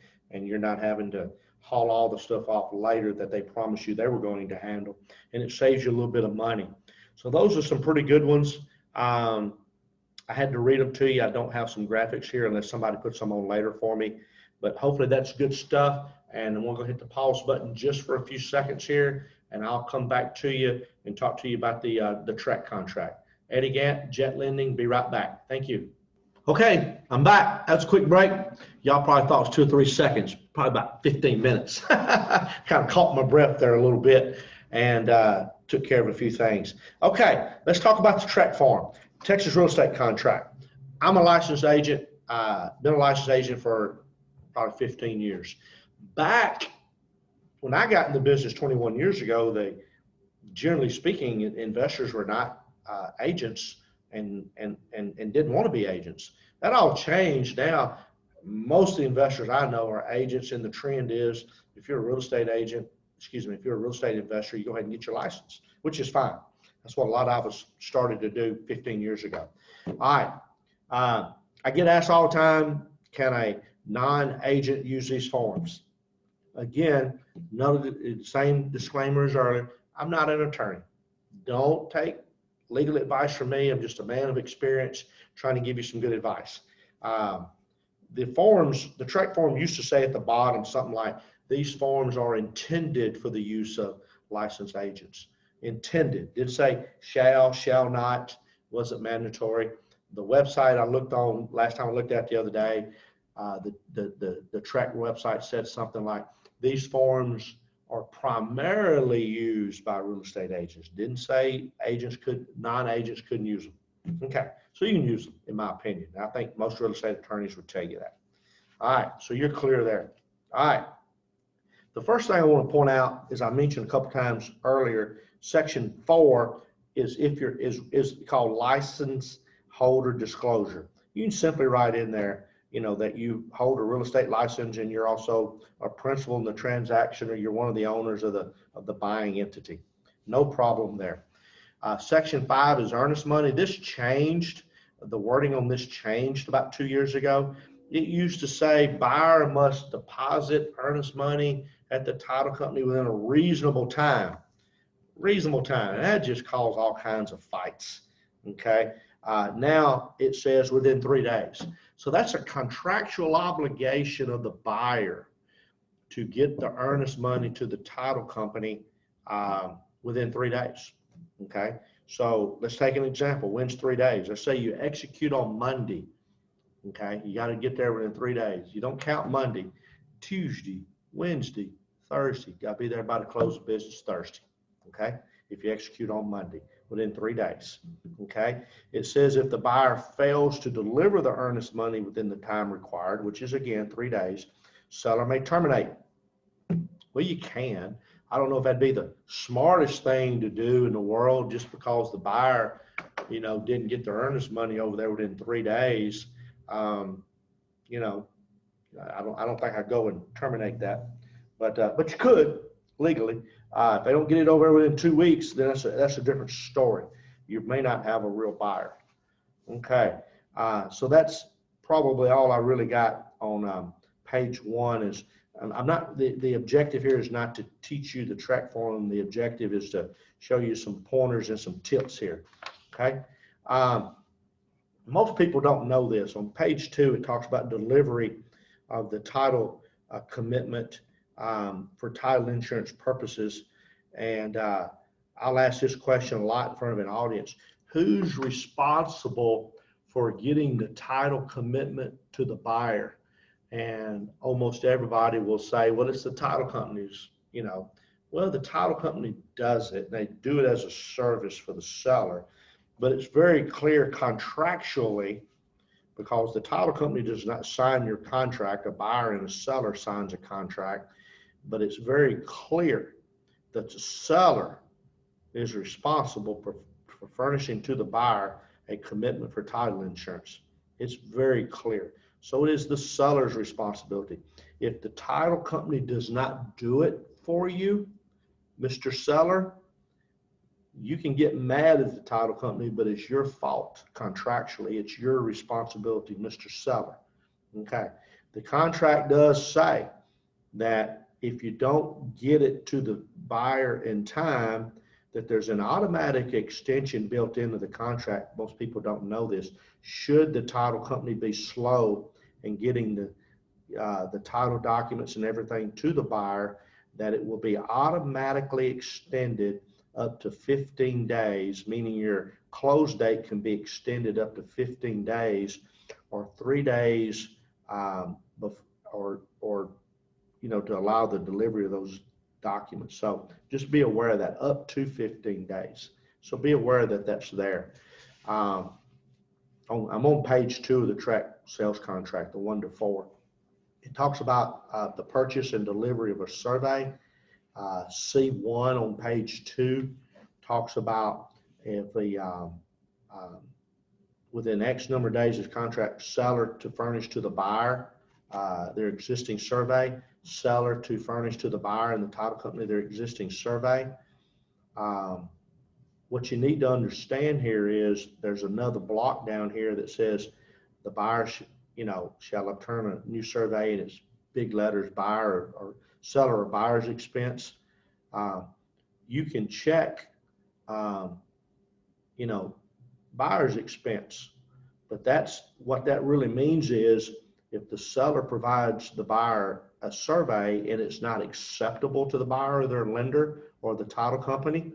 you're not having to haul all the stuff off later that they promised you they were going to handle, and it saves you a little bit of money. So those are some pretty good ones. I had to read them to you. I don't have some graphics here unless somebody puts them on later for me, but hopefully that's good stuff. And I'm going to hit the pause button just for a few seconds here, and I'll come back to you and talk to you about the TREC contract. Eddie Gant, Jet Lending, be right back. Thank you. Okay, I'm back. That's a quick break. Y'all probably thought it was 2 or 3 seconds, probably about 15 minutes. Kind of caught my breath there a little bit and took care of a few things. Okay, let's talk about the TREC form, Texas Real Estate Contract. I'm a licensed agent, been a licensed agent for probably 15 years. Back when I got in the business 21 years ago, generally speaking, investors were not agents and didn't want to be agents. That all changed now. Most of the investors I know are agents, and the trend is if you're a real estate agent, if you're a real estate investor, you go ahead and get your license, which is fine. That's what a lot of us started to do 15 years ago. All right. I get asked all the time, can a non-agent use these forms? Again, none of the same disclaimer as earlier. I'm not an attorney. Don't take legal advice from me. I'm just a man of experience trying to give you some good advice. The forms, the TREC form used to say at the bottom something like, these forms are intended for the use of licensed agents. Intended. Didn't say shall not, wasn't mandatory. The website I looked on last time I looked at the other day, the TREC website said something like, these forms are primarily used by real estate agents. Didn't say non-agents couldn't use them. Okay, so you can use them, in my opinion. I think most real estate attorneys would tell you that. All right, so you're clear there. All right. The first thing I want to point out, as I mentioned a couple times earlier, Section 4 is called license holder disclosure. You can simply write in there, that you hold a real estate license and you're also a principal in the transaction, or you're one of the owners of the buying entity. No problem there. Section 5 is earnest money. This changed. The wording on this changed about 2 years ago. It used to say buyer must deposit earnest money at the title company within a reasonable time. Reasonable time. And that just caused all kinds of fights. Okay. Now it says within 3 days. So that's a contractual obligation of the buyer to get the earnest money to the title company within 3 days. Okay. So let's take an example. When's 3 days? Let's say you execute on Monday. Okay. You got to get there within 3 days. You don't count Monday, Tuesday, Wednesday, Thursday. Got to be there by the close of business Thursday. Okay. If you execute on Monday within 3 days. Okay. It says if the buyer fails to deliver the earnest money within the time required, which is again 3 days, seller may terminate. Well, you can. I don't know if that'd be the smartest thing to do in the world, just because the buyer, didn't get their earnest money over there within 3 days. You know, I don't think I'd go and terminate that, but you could legally. If they don't get it over within 2 weeks, then that's a different story. You may not have a real buyer. Okay, so that's probably all I really got on page 1. Is I'm not the objective here is not to teach you the track form. The objective is to show you some pointers and some tips here. Okay. Most people don't know this. On page 2, it talks about delivery of the title commitment for title insurance purposes. And I'll ask this question a lot in front of an audience. Who's responsible for getting the title commitment to the buyer? And almost everybody will say, well, it's the title company's, well, the title company does it. They do it as a service for the seller. But it's very clear contractually, because the title company does not sign your contract. A buyer and a seller signs a contract, but it's very clear that the seller is responsible for furnishing to the buyer a commitment for title insurance. It's very clear. So it is the seller's responsibility. If the title company does not do it for you, Mr. Seller, you can get mad at the title company, but it's your fault contractually. It's your responsibility, Mr. Seller. Okay. The contract does say that if you don't get it to the buyer in time, that there's an automatic extension built into the contract. Most people don't know this. Should the title company be slow in getting the title documents and everything to the buyer, that it will be automatically extended up to 15 days, meaning your close date can be extended up to 15 days or 3 days to allow the delivery of those documents. So just be aware of that, up to 15 days. So be aware that that's there. I'm on page 2 of the track sales contract, the 1 to 4. It talks about the purchase and delivery of a survey. C1 on page 2 talks about if the within X number of days of contract, seller to furnish to the buyer their existing survey, seller to furnish to the buyer and the title company their existing survey. What you need to understand here is there's another block down here that says the buyer shall obtain a new survey, and it's big letters, buyer or seller or buyer's expense. You can check, buyer's expense, but that's what that really means is if the seller provides the buyer a survey and it's not acceptable to the buyer or their lender or the title company,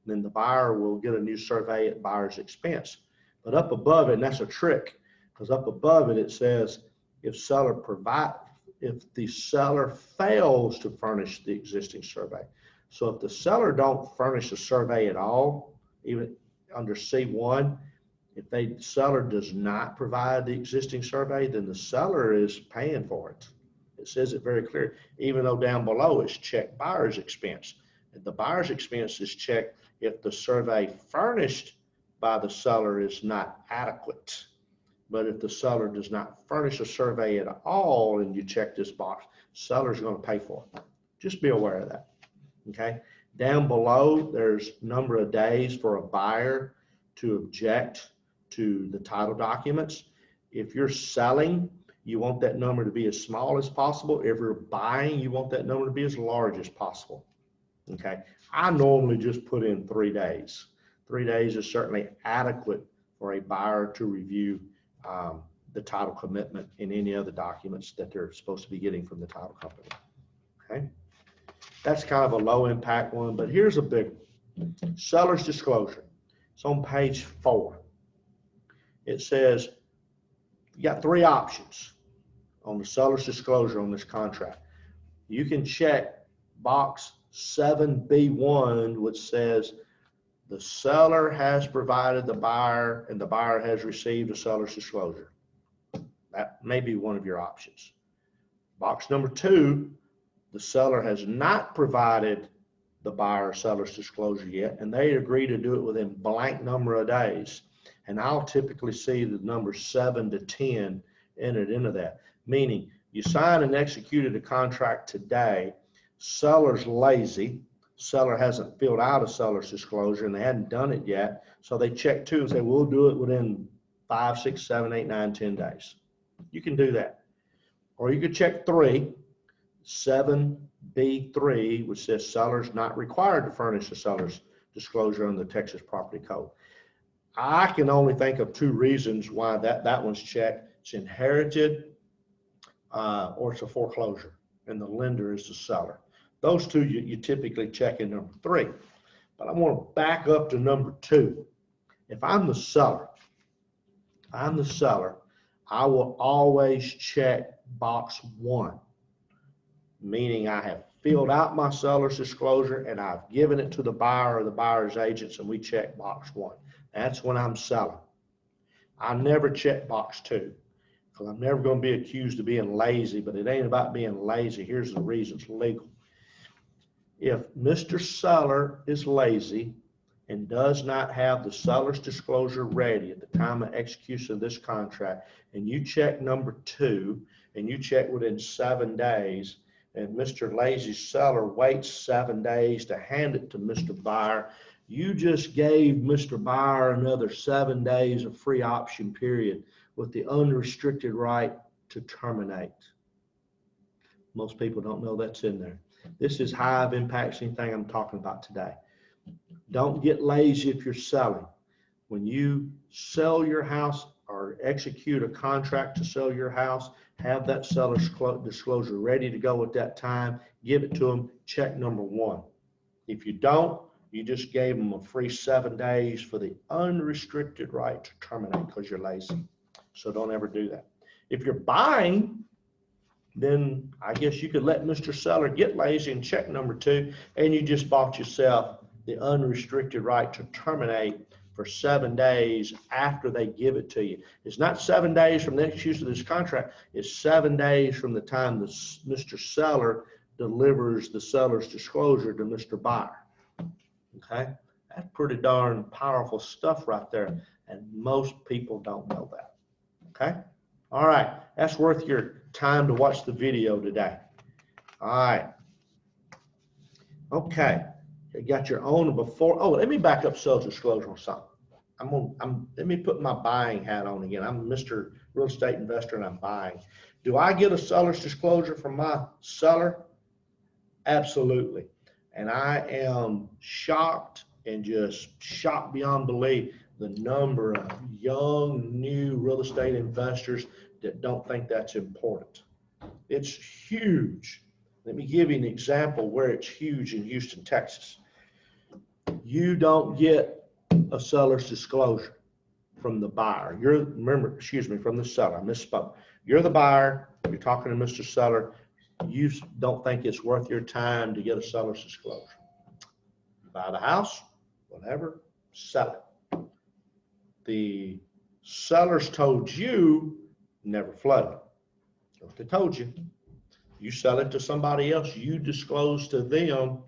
then the buyer will get a new survey at buyer's expense. But up above it, and that's a trick, because up above it, it says if the seller fails to furnish the existing survey. So if the seller don't furnish a survey at all, even under C1, if the seller does not provide the existing survey, then the seller is paying for it. It says it very clear, even though down below it's checked buyer's expense. And the buyer's expense is checked if the survey furnished by the seller is not adequate. But if the seller does not furnish a survey at all and you check this box, seller's going to pay for it. Just be aware of that. Okay. Down below, there's number of days for a buyer to object to the title documents. If you're selling you want that number to be as small as possible. If you're buying, you want that number to be as large as possible. Okay. I normally just put in 3 days. 3 days is certainly adequate for a buyer to review the title commitment and any other documents that they're supposed to be getting from the title company. Okay. That's kind of a low impact one, but here's a big one. Seller's disclosure. It's on page 4. It says you got 3 options on the seller's disclosure on this contract. You can check box 7B1, which says the seller has provided the buyer and the buyer has received a seller's disclosure. That may be one of your options. Box number 2, the seller has not provided the buyer seller's disclosure yet, and they agree to do it within blank number of days. And I'll typically see the number 7 to 10 entered into that, meaning you sign and executed a contract today, seller's lazy, seller hasn't filled out a seller's disclosure and they hadn't done it yet, so they check 2 and say, we'll do it within 5, 6, 7, 8, 9, 10 days. You can do that. Or you could check 3, 7B3, which says seller's not required to furnish a seller's disclosure under the Texas Property Code. I can only think of 2 reasons why that one's checked. It's inherited or it's a foreclosure, and the lender is the seller. Those 2 you typically check in number 3. But I want to back up to number 2. If I'm the seller, I will always check box 1, meaning I have filled out my seller's disclosure and I've given it to the buyer or the buyer's agents, and we check box 1. That's when I'm selling. I never check box 2 because I'm never going to be accused of being lazy, but it ain't about being lazy. Here's the reason: it's legal. If Mr. Seller is lazy and does not have the seller's disclosure ready at the time of execution of this contract, and you check number 2 and you check within 7 days, and Mr. Lazy Seller waits 7 days to hand it to Mr. Buyer, you just gave Mr. Buyer another 7 days of free option period with the unrestricted right to terminate. Most people don't know that's in there. This is high impacting thing I'm talking about today. Don't get lazy if you're selling. When you sell your house or execute a contract to sell your house, have that seller's disclosure ready to go at that time. Give it to them. Check number 1. If you don't, you just gave them a free 7 days for the unrestricted right to terminate because you're lazy. So don't ever do that. If you're buying, then I guess you could let Mr. Seller get lazy and check number 2, and you just bought yourself the unrestricted right to terminate for 7 days after they give it to you. It's not 7 days from the execution of this contract. It's 7 days from the time Mr. Seller delivers the seller's disclosure to Mr. Buyer. Okay, that's pretty darn powerful stuff right there, and most people don't know that. Okay, all right, that's worth your time to watch the video today. All right, okay, you got your own before. Oh, let me back up sales disclosure on something. Let me put my buying hat on again. I'm Mr. Real Estate Investor and I'm buying. Do I get a seller's disclosure from my seller? Absolutely. And I am shocked and just shocked beyond belief the number of young, new real estate investors that don't think that's important. It's huge. Let me give you an example where it's huge in Houston, Texas. You don't get a seller's disclosure from the buyer. From the seller. I misspoke. You're the buyer. You're talking to Mr. Seller. You don't think it's worth your time to get a seller's disclosure. You buy the house, whatever, sell it. The sellers told you never flood. That's what they told you. You sell it to somebody else, you disclose to them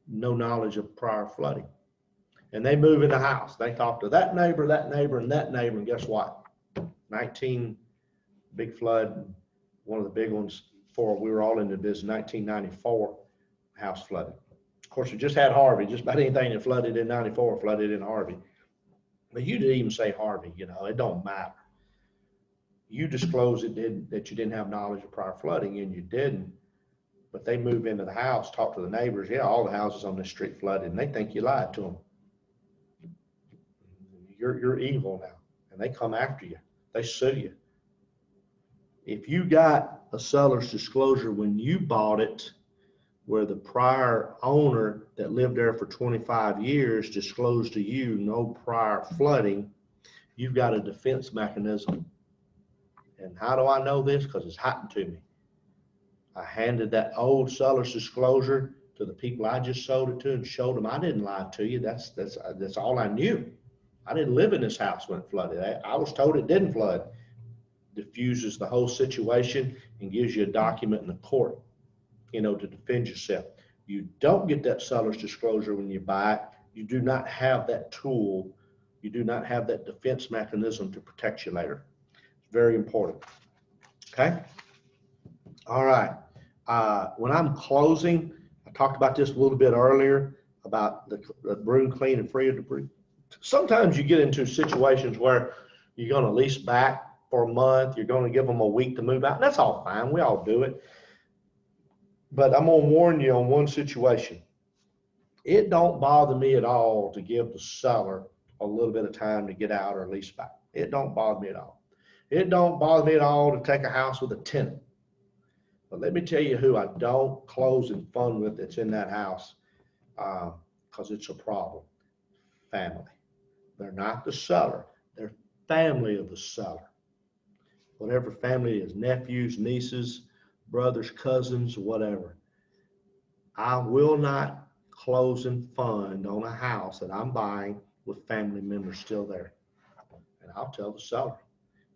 no knowledge of prior flooding. And they move in the house. They talk to that neighbor, and that neighbor, and guess what? 19 big flood. One of the big ones we were all in the business, 1994, house flooded. Of course, we just had Harvey. Just about anything that flooded in 94 flooded in Harvey. But you didn't even say Harvey, it don't matter. you disclosed that you didn't have knowledge of prior flooding, and you didn't, but they move into the house, talk to the neighbors, yeah, all the houses on this street flooded, and they think you lied to them. You're evil now, and they come after you. They sue you. If you got a seller's disclosure when you bought it, where the prior owner that lived there for 25 years disclosed to you no prior flooding, you've got a defense mechanism. And how do I know this? Because it's happened to me. I handed that old seller's disclosure to the people I just sold it to and showed them I didn't lie to you. That's all I knew. I didn't live in this house when it flooded. I was told it didn't flood. Diffuses the whole situation and gives you a document in the court, to defend yourself. You don't get that seller's disclosure when you buy it. You do not have that tool. You do not have that defense mechanism to protect you later. It's very important. Okay. All right. When I'm closing, I talked about this a little bit earlier about the broom clean and free of debris. Sometimes you get into situations where you're going to lease back for a month. You're going to give them a week to move out. And that's all fine. We all do it. But I'm going to warn you on one situation. It don't bother me at all to give the seller a little bit of time to get out or lease back. It don't bother me at all. It don't bother me at all to take a house with a tenant. But let me tell you who I don't close and fund with that's in that house, because it's a problem. Family. They're not the seller. They're family of the seller. Whatever family is, nephews, nieces, brothers, cousins, whatever. I will not close and fund on a house that I'm buying with family members still there. And I'll tell the seller,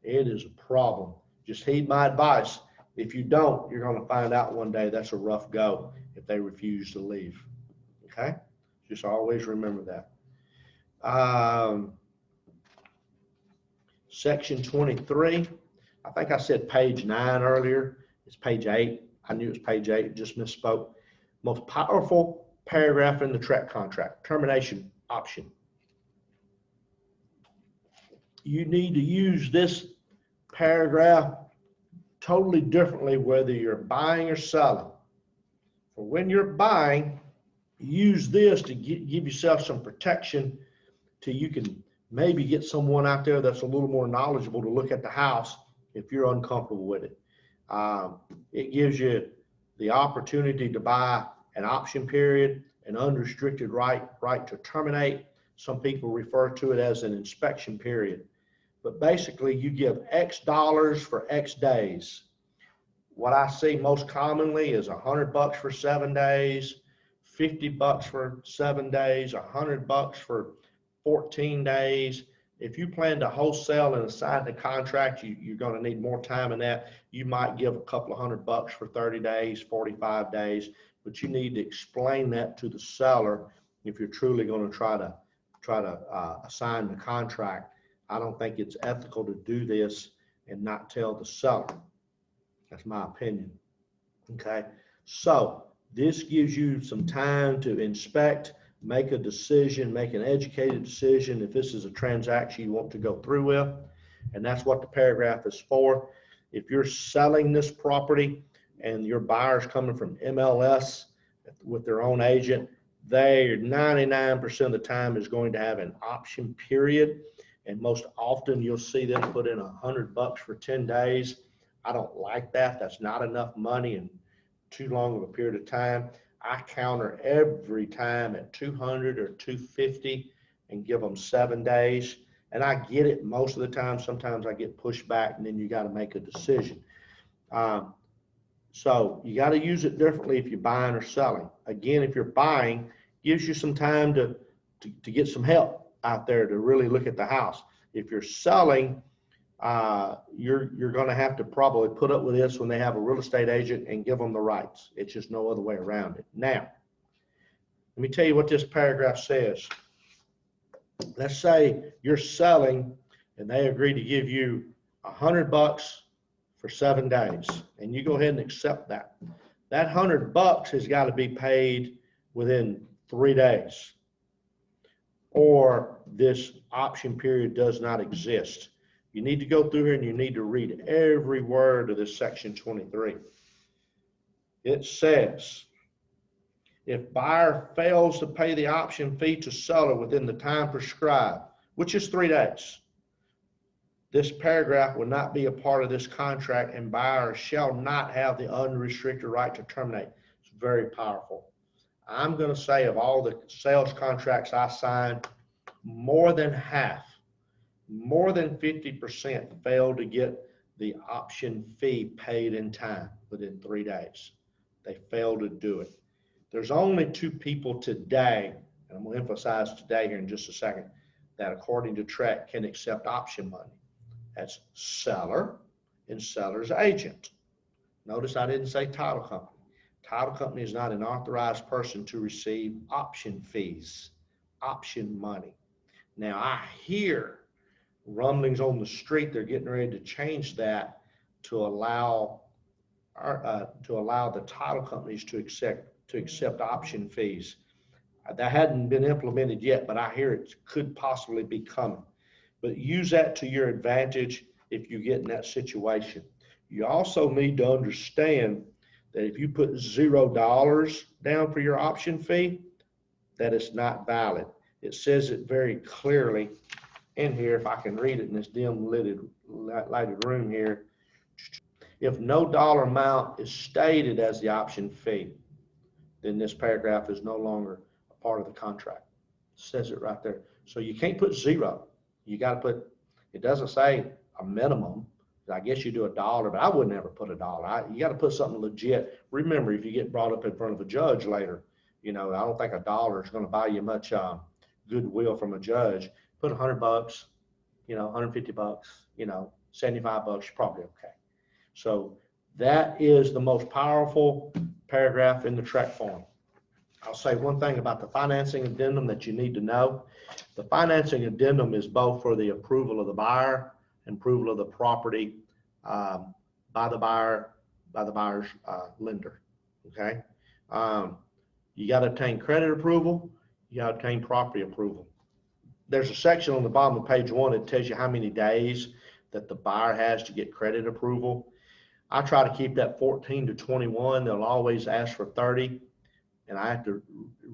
it is a problem. Just heed my advice. If you don't, you're going to find out one day that's a rough go if they refuse to leave. Okay? Just always remember that. Section 23. I think I said page 9 earlier. It's page 8. I knew it was page 8, just misspoke. Most powerful paragraph in the TREC contract, termination option. You need to use this paragraph totally differently whether you're buying or selling. For when you're buying, use this to give yourself some protection till you can maybe get someone out there that's a little more knowledgeable to look at the house if you're uncomfortable with it. It gives you the opportunity to buy an option period, an unrestricted right to terminate. Some people refer to it as an inspection period. But basically, you give X dollars for X days. What I see most commonly is $100 for 7 days, $50 for 7 days, $100 for 14 days. If you plan to wholesale and assign the contract, you're going to need more time in that. You might give a couple of $100 for 30 days, 45 days, but you need to explain that to the seller if you're truly going to try to assign the contract. I don't think it's ethical to do this and not tell the seller. That's my opinion. Okay, so this gives you some time to inspect, make a decision, make an educated decision if this is a transaction you want to go through with. And that's what the paragraph is for. If you're selling this property and your buyer's coming from MLS with their own agent, they 99% of the time is going to have an option period. And most often you'll see them put in $100 for 10 days. I don't like that. That's not enough money in too long of a period of time. I counter every time at 200 or 250 and give them 7 days. And I get it most of the time. Sometimes I get pushed back and then you got to make a decision. So you got to use it differently if you're buying or selling. Again, if you're buying, gives you some time to get some help out there to really look at the house. If you're selling, you're going to have to probably put up with this when they have a real estate agent and give them the rights. It's just no other way around it. Now, let me tell you what this paragraph says. Let's say you're selling and they agree to give you $100 for 7 days, and you go ahead and accept that. That $100 has got to be paid within 3 days, or this option period does not exist. You need to go through here and you need to read every word of this section 23. It says, if buyer fails to pay the option fee to seller within the time prescribed, which is 3 days, this paragraph will not be a part of this contract and buyer shall not have the unrestricted right to terminate. It's very powerful. I'm going to say of all the sales contracts I signed, more than half, more than 50% failed to get the option fee paid in time within 3 days. They failed to do it. There's only 2 people today, and I'm going to emphasize today here in just a second, that according to TREC can accept option money. That's seller and seller's agent. Notice I didn't say title company. Title company is not an authorized person to receive option fees, option money. Now I hear rumblings on the street, they're getting ready to change that to allow the title companies to accept option fees. That hadn't been implemented yet, but I hear it could possibly be coming. But use that to your advantage if you get in that situation. You also need to understand that if you put $0 down for your option fee, that it's not valid. It says it very clearly in here, if I can read it in this dim lighted room here. If no dollar amount is stated as the option fee, then this paragraph is no longer a part of the contract. It says it right there. So you can't put 0. You got to put, it doesn't say a minimum. I guess you do $1, but I would never put $1. You got to put something legit. Remember, if you get brought up in front of a judge later, I don't think $1 is going to buy you much goodwill from a judge. Put $100, $150, $75, you're probably okay. So that is the most powerful paragraph in the TREC form. I'll say one thing about the financing addendum that you need to know. The financing addendum is both for the approval of the buyer and approval of the property by the buyer's lender. Okay. You got to obtain credit approval. You got to obtain property approval. There's a section on the bottom of page 1 that tells you how many days that the buyer has to get credit approval. I try to keep that 14 to 21. They'll always ask for 30. And I have to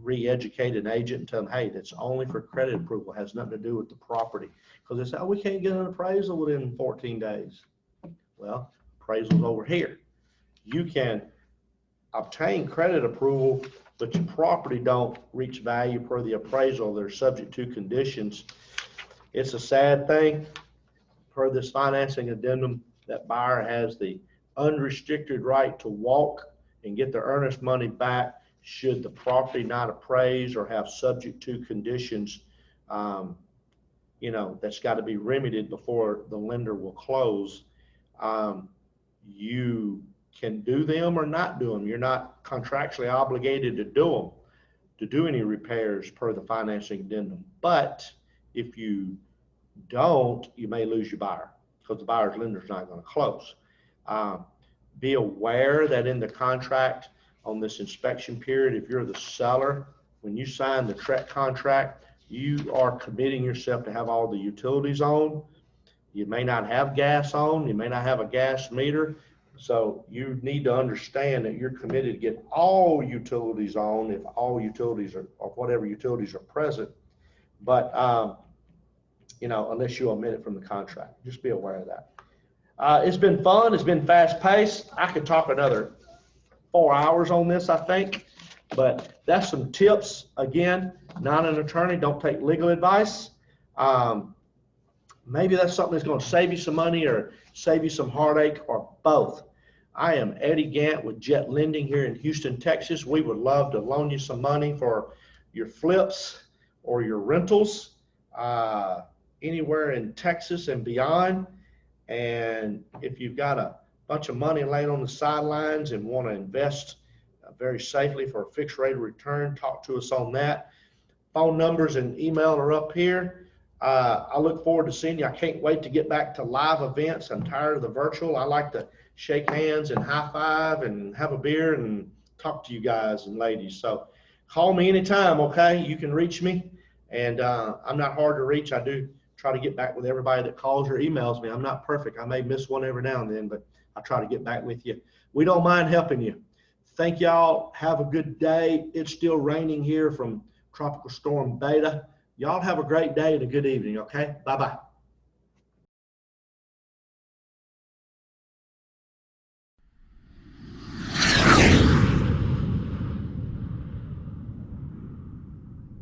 re-educate an agent and tell them, hey, that's only for credit approval. It has nothing to do with the property. Because they say, oh, we can't get an appraisal within 14 days. Well, appraisal's over here. You can obtain credit approval, but your property don't reach value per the appraisal. They're subject to conditions. It's a sad thing. Per this financing addendum, that buyer has the unrestricted right to walk and get their earnest money back should the property not appraise or have subject to conditions, that's got to be remedied before the lender will close. You can do them or not do them. You're not contractually obligated to do any repairs per the financing addendum. But if you don't, you may lose your buyer because the buyer's lender is not going to close. Be aware that in the contract on this inspection period, if you're the seller, when you sign the TREC contract, you are committing yourself to have all the utilities on. You may not have gas on, you may not have a gas meter. So you need to understand that you're committed to get all utilities on if all utilities are, or whatever utilities are present. But, unless you omit it from the contract, just be aware of that. It's been fun. It's been fast paced. I could talk another 4 hours on this, I think, but that's some tips. Again, not an attorney, don't take legal advice. Maybe that's something that's going to save you some money or save you some heartache or both. I am Eddie Gant with Jet Lending here in Houston, Texas. We would love to loan you some money for your flips or your rentals anywhere in Texas and beyond. And if you've got a bunch of money laying on the sidelines and want to invest very safely for a fixed rate of return, talk to us on that. Phone numbers and email are up here. I look forward to seeing you. I can't wait to get back to live events. I'm tired of the virtual. I like to shake hands and high five and have a beer and talk to you guys and ladies. So call me anytime, okay? You can reach me, and I'm not hard to reach. I do try to get back with everybody that calls or emails me. I'm not perfect. I may miss one every now and then, but I try to get back with you. We don't mind helping you. Thank y'all. Have a good day. It's still raining here from Tropical Storm Beta. Y'all have a great day and a good evening, okay? Bye-bye.